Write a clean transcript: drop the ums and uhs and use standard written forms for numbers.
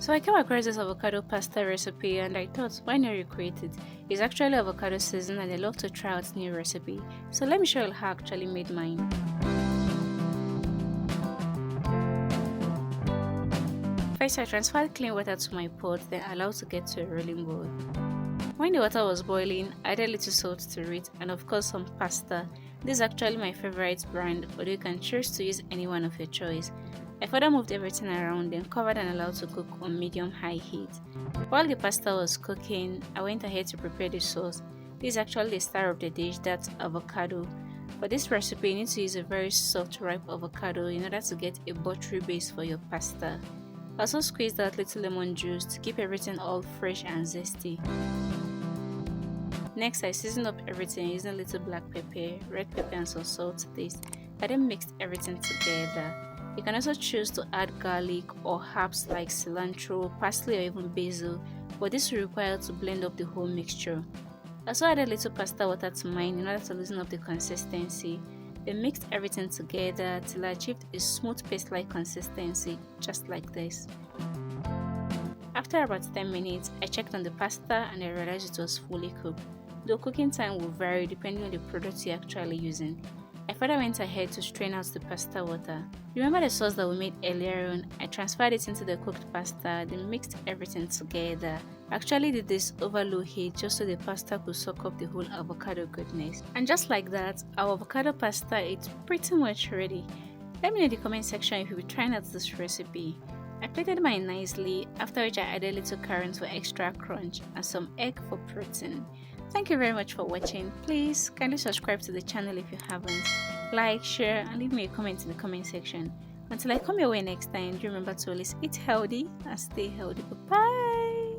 So I came across this avocado pasta recipe and I thought, why not recreate it? It's actually avocado season and I love to try out new recipe. So let me show you how I actually made mine. First, I transferred clean water to my pot, then allowed to get to a rolling boil. When the water was boiling, I added a little salt to it and of course some pasta. This is actually my favorite brand, although you can choose to use any one of your choice. I further moved everything around, then covered and allowed to cook on medium-high heat. While the pasta was cooking, I went ahead to prepare the sauce. This is actually the star of the dish, that's avocado. For this recipe, you need to use a very soft, ripe avocado in order to get a buttery base for your pasta. I also squeezed out little lemon juice to keep everything all fresh and zesty. Next, I seasoned up everything using a little black pepper, red pepper and some salt to taste. I then mixed everything together. You can also choose to add garlic or herbs like cilantro, parsley or even basil, but this will require to blend up the whole mixture. I also added a little pasta water to mine in order to loosen up the consistency. Then mixed everything together till I achieved a smooth paste-like consistency, just like this. After about 10 minutes, I checked on the pasta and I realized it was fully cooked. Though cooking time will vary depending on the product you're actually using. I further went ahead to strain out the pasta water. Remember the sauce that we made earlier on? I transferred it into the cooked pasta, then mixed everything together. I actually did this over low heat just so the pasta could soak up the whole avocado goodness. And just like that, our avocado pasta is pretty much ready. Let me know in the comment section if you'll be trying out this recipe. I plated mine nicely, after which I added little currants for extra crunch and some egg for protein. Thank you very much for watching. Please kindly subscribe to the channel if you haven't. Like, share and leave me a comment in the comment section. Until I come your way next time, do remember to always eat healthy and stay healthy. Bye bye.